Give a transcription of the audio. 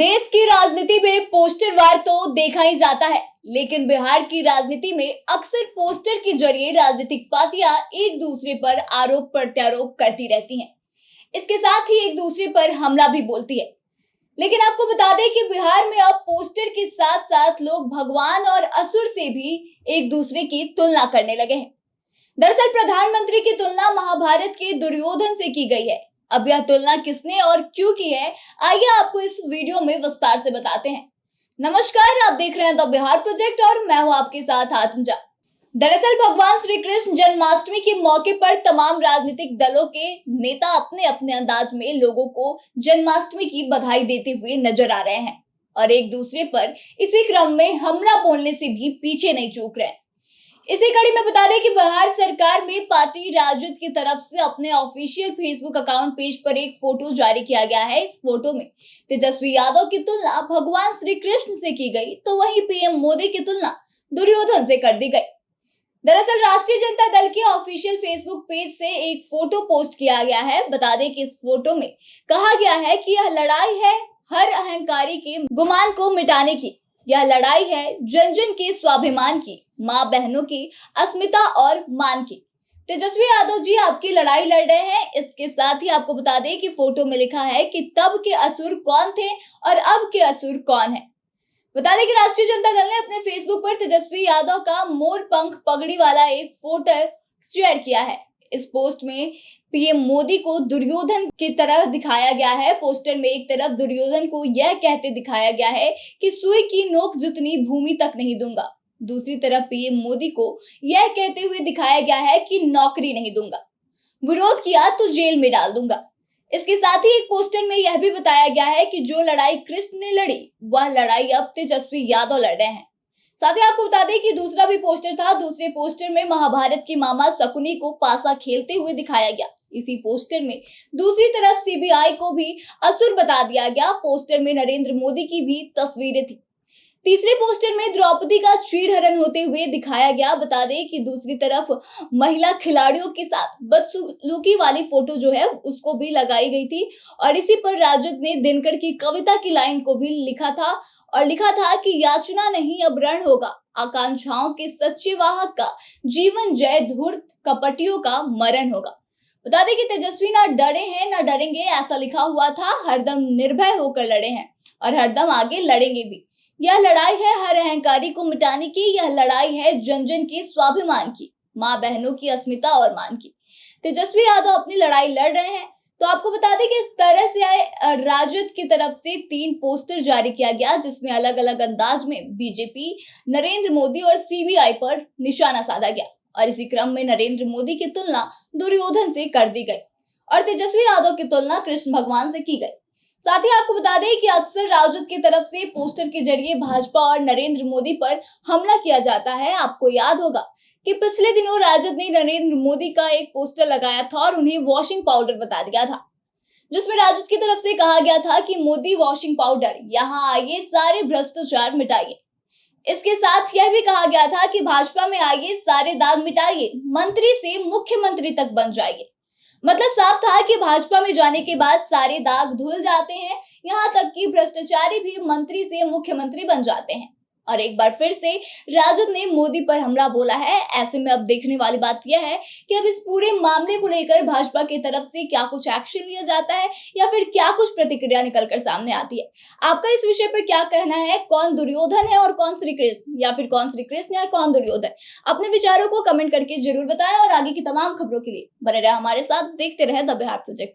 देश की राजनीति में पोस्टर वार तो देखा ही जाता है, लेकिन बिहार की राजनीति में अक्सर पोस्टर के जरिए राजनीतिक पार्टियां एक दूसरे पर आरोप प्रत्यारोप करती रहती हैं। इसके साथ ही एक दूसरे पर हमला भी बोलती है। लेकिन आपको बता दें कि बिहार में अब पोस्टर के साथ साथ लोग भगवान और असुर से भी एक दूसरे की तुलना करने लगे हैं। दरअसल प्रधानमंत्री की तुलना महाभारत के दुर्योधन से की गई है। अब यह तुलना किसने और क्यों की है, आइए आपको इस वीडियो में विस्तार से बताते हैं। नमस्कार, आप देख रहे हैं द बिहार प्रोजेक्ट और मैं हूं आपके साथ आत्मजा। दरअसल भगवान श्री कृष्ण जन्माष्टमी के मौके पर तमाम राजनीतिक दलों के नेता अपने अपने अंदाज में लोगों को जन्माष्टमी की बधाई देते हुए नजर आ रहे हैं और एक दूसरे पर इसी क्रम में हमला बोलने से भी पीछे नहीं चूक रहे हैं। इसी कड़ी में बता दें कि बिहार सरकार में पार्टी राजद की तरफ से अपने ऑफिशियल फेसबुक अकाउंट पेज पर एक फोटो जारी किया गया है। इस फोटो में तेजस्वी यादव की तुलना भगवान श्री कृष्ण से की गई, तो वहीं पीएम मोदी की तुलना दुर्योधन से कर दी गई। दरअसल राष्ट्रीय जनता दल के ऑफिशियल फेसबुक पेज से एक फोटो पोस्ट किया गया है। बता दें कि इस फोटो में कहा गया है कि यह लड़ाई है हर अहंकारी के गुमान को मिटाने की, यह लड़ाई है जन जन के स्वाभिमान की, माँ बहनों की अस्मिता और मान की। तेजस्वी यादव जी आपकी लड़ाई लड़ रहे हैं। इसके साथ ही आपको बता दें कि फोटो में लिखा है कि तब के असुर कौन थे और अब के असुर कौन है। बता दें कि राष्ट्रीय जनता दल ने अपने फेसबुक पर तेजस्वी यादव का मोर पंख पगड़ी वाला एक फोटो शेयर किया है। इस पोस्ट में पीएम मोदी को दुर्योधन की तरह दिखाया गया है। पोस्टर में एक तरफ दुर्योधन को यह कहते दिखाया गया है कि सुई की नोक जितनी भूमि तक नहीं दूंगा, दूसरी तरफ पीएम मोदी को यह कहते हुए दिखाया गया है कि नौकरी नहीं दूंगा, विरोध किया तो जेल में डाल दूंगा। इसके साथ ही एक पोस्टर में यह भी बताया गया है कि जो लड़ाई कृष्ण ने लड़ी वह लड़ाई अब तेजस्वी यादव लड़ रहे हैं। साथ ही आपको बता दें कि दूसरा भी पोस्टर था। दूसरे पोस्टर में महाभारत की मामा शकुनी को पासा खेलते हुए दिखाया गया। इसी पोस्टर में दूसरी तरफ सीबीआई को भी असुर बता दिया गया। पोस्टर में नरेंद्र मोदी की भी तस्वीरें थी। तीसरे पोस्टर में द्रौपदी का चीरहरण होते हुए दिखाया गया। बता दें कि दूसरी तरफ महिला खिलाड़ियों के साथ बदसलूकी वाली फोटो जो है उसको भी लगाई गई थी और इसी पर राजद ने दिनकर की कविता की लाइन को भी लिखा था और लिखा था कि याचना नहीं अब रण होगा, आकांक्षाओं के सच्चे वाहक का जीवन जय, धूर्त कपटियों का मरण होगा। बता दें कि तेजस्वी ना डरे हैं ना डरेंगे, ऐसा लिखा हुआ था। हरदम निर्भय होकर लड़े हैं और हरदम आगे लड़ेंगे भी। यह लड़ाई है हर अहंकारी को मिटाने की, यह लड़ाई है जन जन के स्वाभिमान की, माँ बहनों की अस्मिता और मान की। तेजस्वी यादव अपनी लड़ाई लड़ रहे हैं। तो आपको बता दें कि इस तरह से राजद की तरफ से 3 पोस्टर जारी किया गया, जिसमें अलग अलग अंदाज में बीजेपी, नरेंद्र मोदी और सीबीआई पर निशाना साधा गया और इसी क्रम में नरेंद्र मोदी की तुलना दुर्योधन से कर दी गई और तेजस्वी यादव की तुलना कृष्ण भगवान से की गई। साथ ही आपको बता दें कि अक्सर राजद की तरफ से पोस्टर के जरिए भाजपा और नरेंद्र मोदी पर हमला किया जाता है। आपको याद होगा कि पिछले दिनों राजद ने नरेंद्र मोदी का एक पोस्टर लगाया था और उन्हें वॉशिंग पाउडर बता दिया था, जिसमें राजद की तरफ से कहा गया था कि मोदी वॉशिंग पाउडर, यहाँ आइए सारे भ्रष्टाचार मिटाइए। इसके साथ यह भी कहा गया था कि भाजपा में आइए सारे दाग मिटाइए, मंत्री से मुख्यमंत्री तक बन जाइए। मतलब साफ था कि भाजपा में जाने के बाद सारे दाग धुल जाते हैं, यहाँ तक कि भ्रष्टाचारी भी मंत्री से मुख्यमंत्री बन जाते हैं। और एक बार फिर से राजद ने मोदी पर हमला बोला है। ऐसे में अब देखने वाली बात यह है कि अब इस पूरे मामले को लेकर भाजपा की तरफ से क्या कुछ एक्शन लिया जाता है या फिर क्या कुछ प्रतिक्रिया निकलकर सामने आती है। आपका इस विषय पर क्या कहना है? कौन दुर्योधन है और कौन श्री कृष्ण, या फिर कौन श्री कृष्ण और कौन दुर्योधन? अपने विचारों को कमेंट करके जरूर बताएं और आगे की तमाम खबरों के लिए बने रहे हमारे साथ, देखते रहे द बिहार प्रोजेक्ट।